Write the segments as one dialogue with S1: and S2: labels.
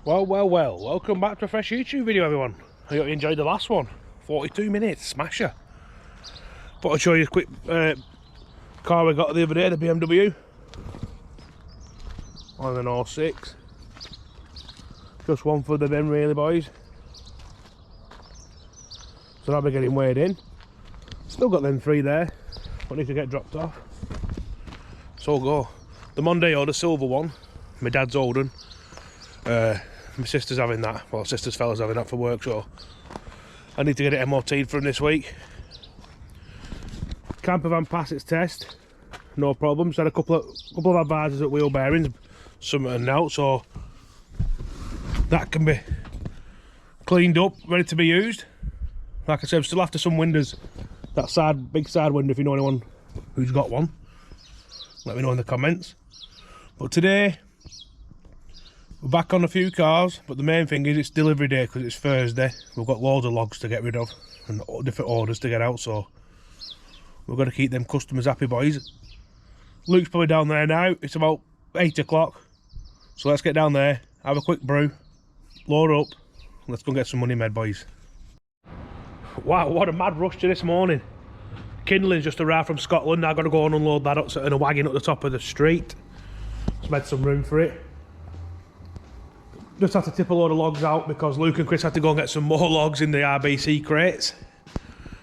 S1: Well, welcome back to a fresh YouTube video, everyone. I hope you enjoyed the last one. 42 minutes, smasher. Thought I'd show you a quick car we got the other day, the BMW. On an 06. Just one for the bin really, boys. So that'll be getting weighed in. Still got them three there, but need to get dropped off. So go. The Mondeo, the silver one, my dad's holding. My sister's having that, well, sister's fella's having that for work, so I need to get it MOT'd for him this week. Camper van passed its test, no problems. Had a couple of advisors at wheel bearings, some and out, so that can be cleaned up, ready to be used. Like I said, still after some windows, that big side window, if you know anyone who's got one, let me know in the comments. But today, we're back on a few cars, but the main thing is it's delivery day because it's Thursday. We've got loads of logs to get rid of and different orders to get out, so we've got to keep them customers happy, boys. Luke's probably down there now. It's about 8 o'clock, so let's get down there, have a quick brew, load up, and let's go get some money made, boys. Wow, what a mad rush to this morning. Kindling's just arrived from Scotland. I've got to go and unload that up in a wagon at the top of the street. Just made some room for it. Just had to tip a load of logs out because Luke and Chris had to go and get some more logs in the RBC crates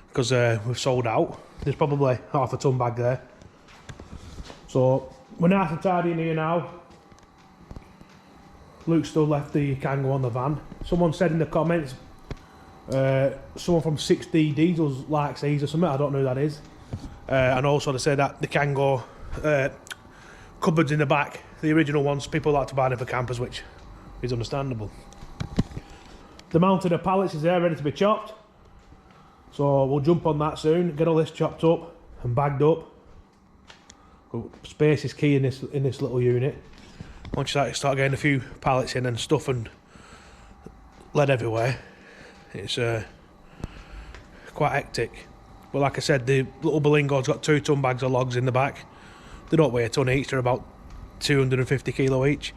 S1: because we've sold out. There's probably half a ton bag there. So we're nice and tidy in here now. Luke still left the Kangoo on the van. Someone said in the comments, someone from 6D Diesels likes these or something, I don't know who that is. And also they say that the Kangoo cupboards in the back, the original ones, people like to buy them for campers, which is understandable. The mountain of pallets is there, ready to be chopped. So we'll jump on that soon, get all this chopped up and bagged up. Space is key in this little unit. Once you start getting a few pallets in and stuff and lead everywhere, it's quite hectic. But like I said, the little Berlingo's got 2 ton bags of logs in the back. They don't weigh a ton each, they're about 250 kilo each.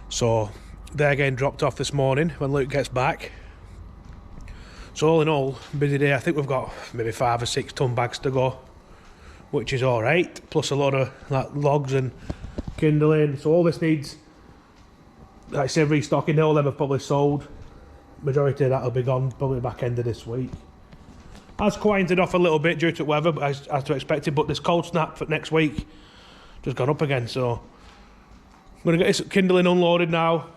S1: So they're getting dropped off this morning when Luke gets back. So all in all, busy day. I think we've got maybe 5 or 6 ton bags to go, which is alright, plus a lot of like logs and kindling. So all this needs, like I said, restocking. All them have probably sold. Majority of that will be gone probably back end of this week. Has quieted off a little bit due to weather, but as to expected. But this cold snap for next week just gone up again. So I'm going to get this kindling unloaded now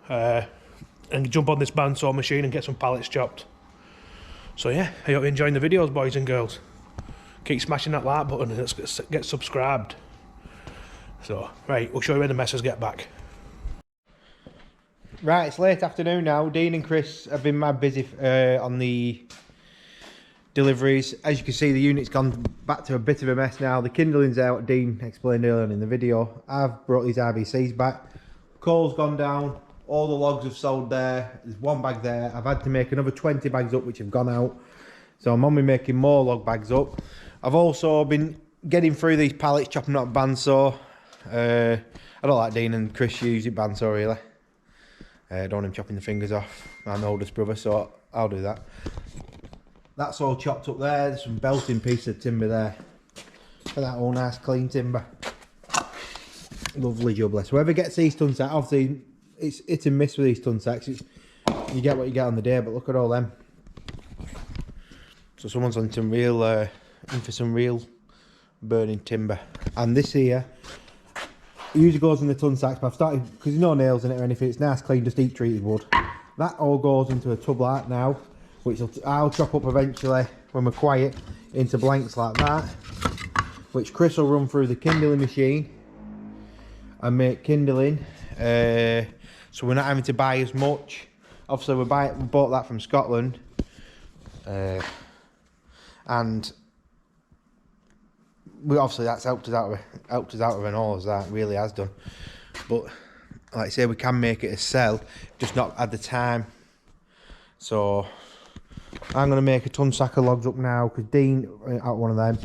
S1: and jump on this bandsaw machine and get some pallets chopped. So yeah, I hope you're enjoying the videos, boys and girls. Keep smashing that like button and let's get subscribed. So, right, we'll show you when the messers get back.
S2: Right, it's late afternoon now. Dean and Chris have been mad busy on the deliveries. As you can see, the unit's gone back to a bit of a mess now. The kindling's out, Dean explained earlier in the video. I've brought these RBCs back. Coal's gone down. All the logs have sold there. There's 1 bag there. I've had to make another 20 bags up, which have gone out. So I'm on me making more log bags up. I've also been getting through these pallets, chopping up bandsaw. I don't like Dean and Chris using bandsaw really. Don't want him chopping the fingers off. I'm the oldest brother, so I'll do that. That's all chopped up there. There's some belting piece of timber there. Look at that, all nice clean timber. Lovely jubbly. So whoever gets these ton sacks, obviously it's hit and miss with these ton sacks. You get what you get on the day, but look at all them. So someone's on some real, in for some real burning timber. And this here, it usually goes in the ton sacks, but I've started, because there's no nails in it or anything, it's nice, clean, just heat treated wood. That all goes into a tub like now, which I'll chop up eventually when we're quiet into blanks like that, which Chris will run through the kindling machine and make kindling, so we're not having to buy as much. Obviously we bought that from Scotland, and obviously that's helped us out of an all, as that really has done. But like I say, we can make it a sell, just not at the time. So I'm going to make a ton sack of logs up now, because Dean out one of them,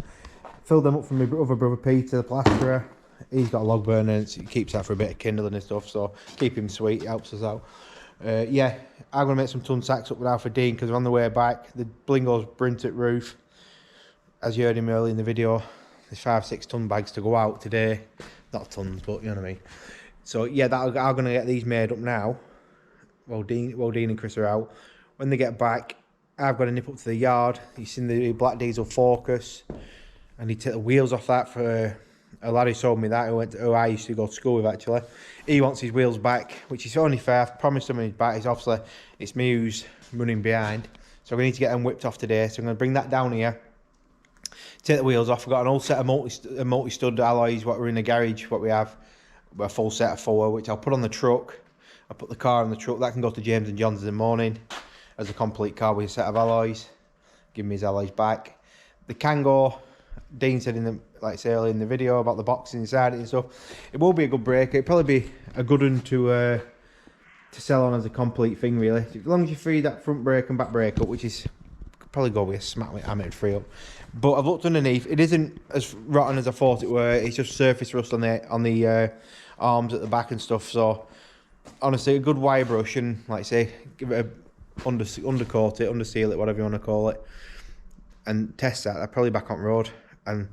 S2: filled them up from my other brother Peter, the plasterer. He's got a log burner and it keeps that for a bit of kindling and stuff, so keep him sweet, it helps us out. Yeah, I'm going to make some ton sacks up now for Dean, because on the way back, the Blingo's Brintet roof, as you heard him earlier in the video, there's 5-6 ton bags to go out today. Not tons, but you know what I mean. So yeah, I'm going to get these made up now, while Dean and Chris are out. When they get back, I've got to nip up to the yard. You've seen the black diesel Focus. I need to take the wheels off that for a lad who sold me that, who I used to go to school with actually. He wants his wheels back, which is only fair. I've promised him his back. It's me who's running behind. So we need to get them whipped off today. So I'm going to bring that down here, take the wheels off. I've got an old set of multi-stud alloys, what were in the garage, what we have. A full set of 4, which I'll put on the truck. I'll put the car on the truck. That can go to James and John's in the morning as a complete car with a set of alloys. Give me his alloys back. The can go, Dean said like I say earlier in the video about the box inside it and stuff. It will be a good breaker. It'll probably be a good one to sell on as a complete thing, really. As long as you free that front brake and back brake up, which is probably go with a smack with hammer to free up. But I've looked underneath. It isn't as rotten as I thought it were. It's just surface rust on the arms at the back and stuff. So honestly, a good wire brush and like I say, give it a undercoat it, underseal it, whatever you want to call it, and test that. They're probably back on road. And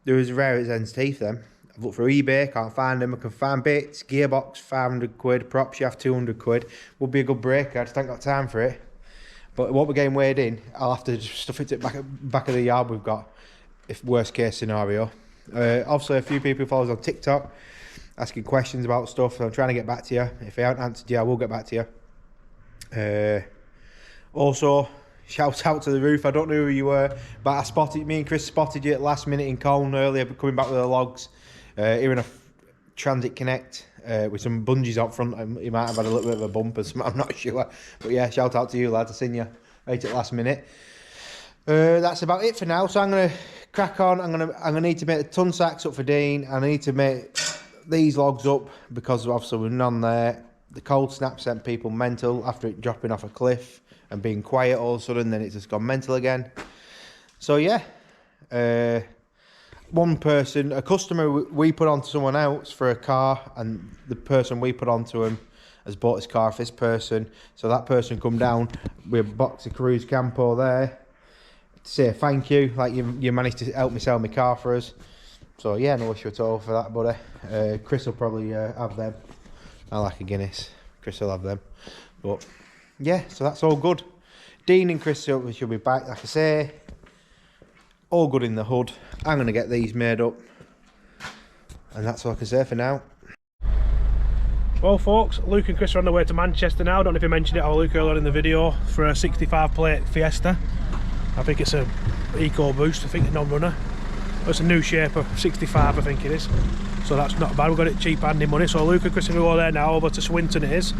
S2: they're as rare as hen's teeth. Them. I've looked for eBay, can't find them. I can find bits, gearbox, 500 quid, prop shaft, 200 quid. Would be a good breaker. I just ain't got time for it. But it won't be getting weighed in. I'll have to just stuff it to the back of the yard we've got, if worst case scenario. Obviously, a few people follow us on TikTok, asking questions about stuff. So I'm trying to get back to you. If I haven't answered you, I will get back to you. Also, shout out to the roof. I don't know who you were, but me and Chris spotted you at last minute in Colne earlier, coming back with the logs. Here in a Transit Connect with some bungees up front. He might have had a little bit of a bump or something, I'm not sure. But yeah, shout out to you lads. I seen you right at last minute. That's about it for now. So I'm gonna crack on. I'm gonna need to make the ton sacks up for Dean. I need to make these logs up because obviously we're none there. The cold snap sent people mental after it dropping off a cliff and being quiet all of a sudden. Then it's just gone mental again. So yeah. One person, a customer we put onto someone else for a car, and the person we put onto him has bought his car for this person. So that person come down with a box of Cruise Campo there to say thank you, like you managed to help me sell my car for us. So yeah, no issue at all for that, buddy. Chris will probably have them. I like a Guinness. Chris will have them. But yeah, so that's all good. Dean and Chris should be back, like I say. All good in the hood. I'm going to get these made up. And that's all I can say for now.
S1: Well folks, Luke and Chris are on their way to Manchester now. I don't know if you mentioned it or Luke earlier in the video, for a 65 plate Fiesta. I think it's a Eco Boost, I think, a non-runner. It's a new shape of 65, I think it is. So that's not bad, we've got it cheap handy money. So Luke and Chris are going to go there now, over to Swinton it is,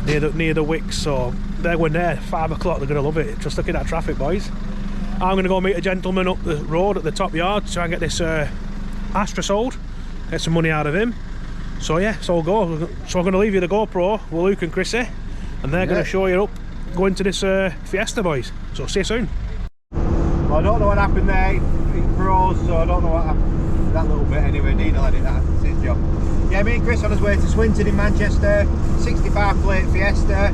S1: near the Wicks. So they're going there, 5 o'clock, they're going to love it. Just looking at traffic, boys. I'm going to go meet a gentleman up the road at the top yard to try and get this Astra sold, get some money out of him. So yeah, it's all go. So I'm going to leave you the GoPro with Luke and Chrissy, and they're going to show you up going to this Fiesta, boys. So see you soon.
S2: Well, I don't know what happened there. It froze, so I don't know what happened that little bit anyway. Dean will edit that, it's his job. Yeah, me and Chris on his way to Swinton in Manchester, 65 plate Fiesta,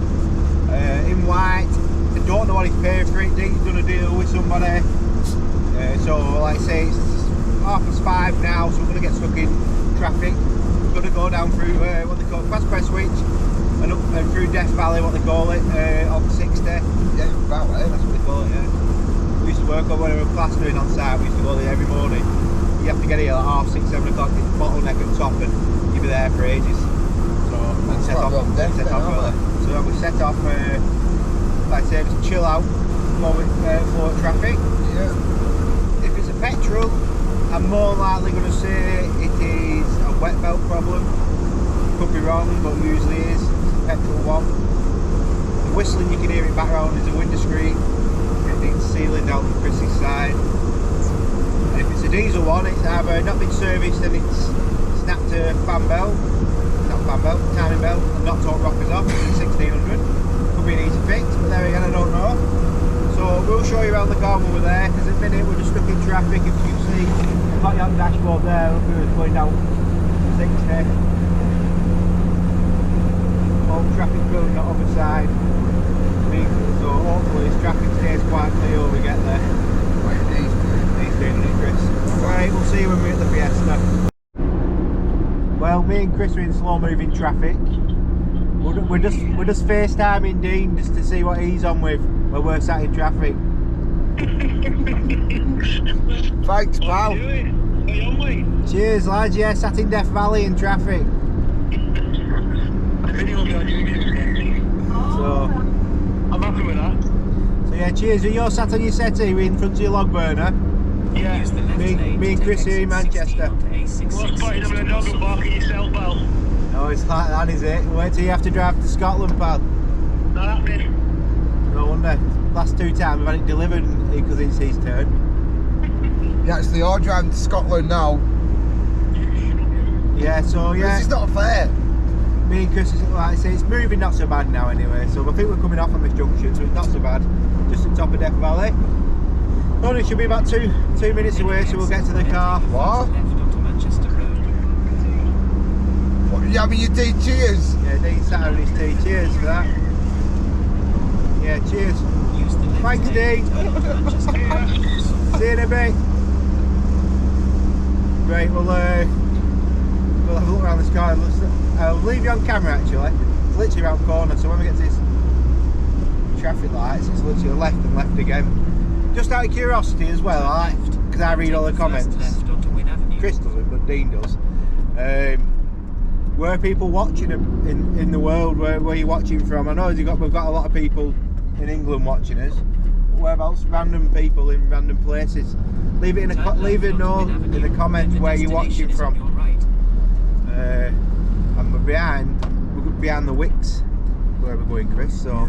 S2: in white. I don't know what he's paid for it. Dean's done a deal with somebody. So like I say, it's 5:30 now, so we're going to get stuck in traffic. We're going to go down through what they call Fast Press Switch and up and through Death Valley, what they call it, on 60. Yeah, about right, that's what they call it, yeah. We used to work on when we were plastering on site, we used to go there every morning. You have to get here at 6:30, 7 o'clock, it's bottleneck at top, and you'll be there for ages. So we set off early. So we set off, like I say, just chill out, flow at traffic. Yeah. If it's a petrol, I'm more likely going to say it is a wet belt problem. Could be wrong, but usually is. It's a petrol one. The whistling you can hear in the background is a window screen. It needs sealing down Chris's side. And if it's a diesel one, it's either not been serviced and it's snapped a fan belt, not fan belt, timing belt, and knocked all rockers off. It's 1600. Could be an easy fix, but there again, I don't know. So we'll show you around the car when we're there, because at the minute we're just stuck in traffic. traffic. If you see, I've got you on the dashboard there. Look, we were going down 60. All traffic going on the other side. So hopefully this traffic stays quite clear when we get there. He's doing it, Chris. Right, we'll see you when we're at the Fiesta. Well, me and Chris are in slow moving traffic. We're just FaceTiming Dean just to see what he's on with when we're sat in traffic. Thanks, pal.
S3: What are you doing? Are you on, mate?
S2: Cheers, lads. Yeah, sat in Death Valley in traffic.
S3: Video of you on YouTube.
S2: So,
S3: I'm happy with that.
S2: so yeah, cheers. Are you all sat on your settee? We're in front of your log burner.
S3: Yeah.
S2: Me and Chris here in Manchester.
S3: What's point having a dog and barking yourself, pal?
S2: Oh, it's like that, is it? Wait till you have to drive to Scotland, pal.
S3: Not happening.
S2: No wonder. Last 2 times we've had it delivered because it's his turn.
S4: Yeah, actually are driving to Scotland now.
S2: Yeah, so yeah.
S4: This is not fair.
S2: Me and Chris, like I say, it's moving not so bad now anyway. So I think we're coming off on this junction, so it's not so bad. Just at top of Death Valley. Only should be about two minutes away, so we'll get to the car.
S4: What? What, you having your tea? Cheers.
S2: Yeah, Dean sat on his tea. Cheers for that. Yeah, cheers. Thanks, Dean. See you in a bit. Right, we'll have a look around this car. I'll leave you on camera actually. It's literally around the corner, so when we get to this traffic lights, it's literally left and left again. Just out of curiosity as well, because I read all the comments. Chris doesn't, but Dean does. Where are people watching in the world? Where are you watching from? I know we've got a lot of people in England watching us. But whereabouts? Random people in random places. Leave it in a note in the comments where you're watching from. And we're behind the Wicks where we're going, Chris. So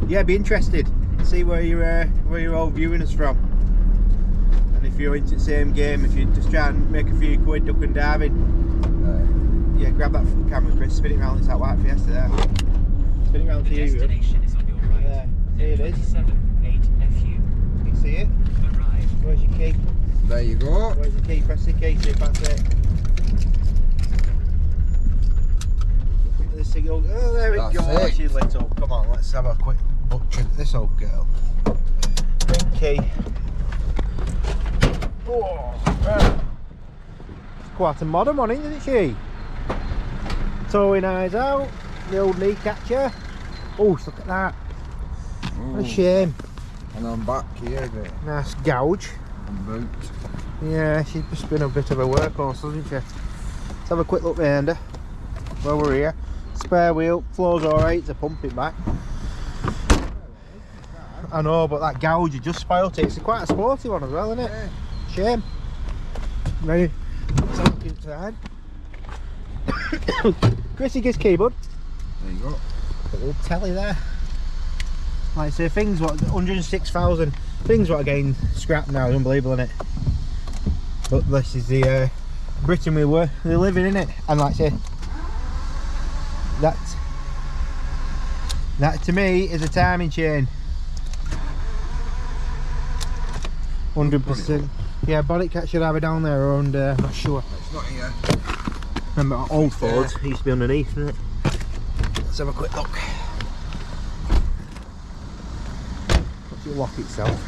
S2: yeah, be interested. See where you're all viewing us from, and if you're into the same game, if you're just trying to make a few quid duck and diving, yeah, grab that camera, Chris, spin it around. It's that white Fiesta there. Spin it around to you.
S5: Destination is on your right.
S2: There, here it is.
S5: 8FU.
S2: You see it?
S5: Arrive.
S2: Where's your key?
S4: There you go.
S2: Where's the key? Press the key, see if that's it. The signal. Oh, there we
S4: That's
S2: go.
S4: it.
S2: She's lit up. Come on, let's have a quick butcher at this old girl. Big key. Oh, quite a modern one, isn't she? Towing eyes out. The old knee catcher. Oh, look at that. What a shame.
S4: And I'm back here, there.
S2: Nice gouge.
S4: And boot.
S2: Yeah, she's just been a bit of a workhorse, hasn't she? Let's have a quick look behind her while we're here. Spare wheel, floor's alright to pump it back. I know, but that gouge, you just spoilt it. It's quite a sporty one as well, isn't it? Yeah. Shame. Ready? Let's have a look inside. Chrissy gets key, bud.
S4: There you go.
S2: Got a little telly there. Like I say, things what 106,000 things what are getting scrapped now, unbelievable, isn't it? But this is the Britain we live in, isn't it? And like I say, that to me is a timing chain. 100%. Yeah, body cat should have it down there around I'm not sure.
S4: It's not here.
S2: Remember old Fords, it used to be underneath, isn't it? Let's have a quick look. Let's lock itself.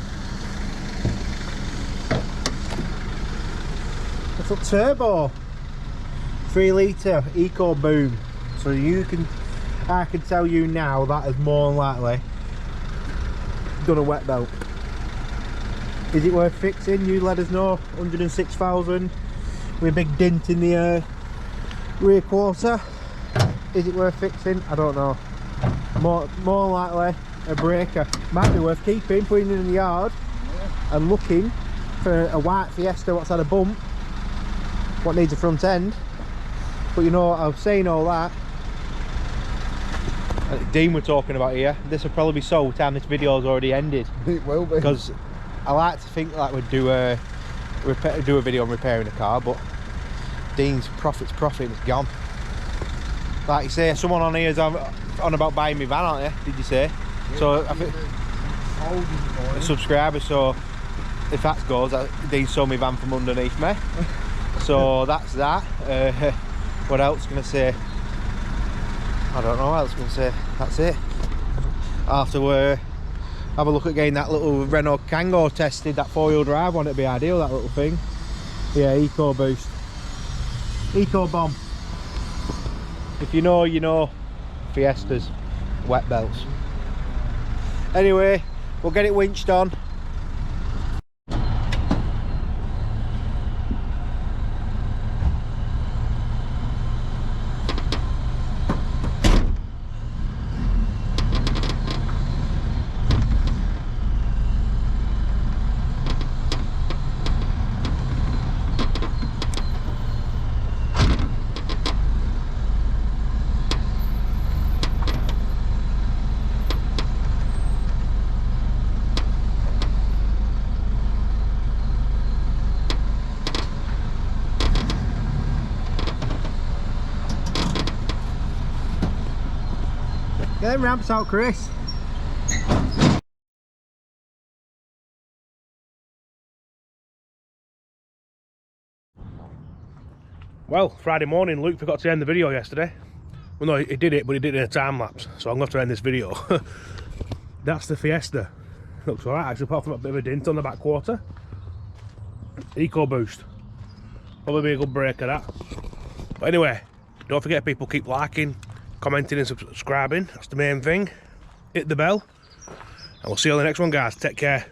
S2: It's a turbo 3 litre Eco Boom. So I can tell you now that is more than likely done a wet belt. Is it worth fixing? You let us know. 106,000 with a big dent in the rear quarter. Is it worth fixing? I don't know. More likely a breaker. Might be worth keeping, putting it in the yard and looking for a white Fiesta what's had a bump, what needs a front end. But you know, I was saying all that. Dean we're talking about here. This will probably be sold time this video's already ended.
S4: It will be.
S2: Because I like to think like we'd do a video on repairing a car, but Dean's profit and it's gone. Like you say, someone on here is on about buying me van, aren't you? Did you say? Yeah, so I think a subscriber. So if that goes, Dean saw me van from underneath me. So that's that. What else can I say? I don't know what else can I say. That's it. I'll have to have a look at getting that little Renault Kangoo tested, that 4-wheel drive one. It'd be ideal, that little thing. Yeah, Eco Boost. Eco Bomb. If you know, you know. Fiestas, wet belts. Anyway, we'll get it winched on. Get them ramps out, Chris.
S1: Well, Friday morning, Luke forgot to end the video yesterday. Well, no, he did it, but he did it in a time lapse, so I'm going to have to end this video. That's the Fiesta. Looks alright, actually, apart from a bit of a dint on the back quarter. Eco Boost. Probably be a good break of that. But anyway, don't forget, people, keep liking, commenting and subscribing. That's the main thing. Hit the bell. And we'll see you on the next one, guys. Take care.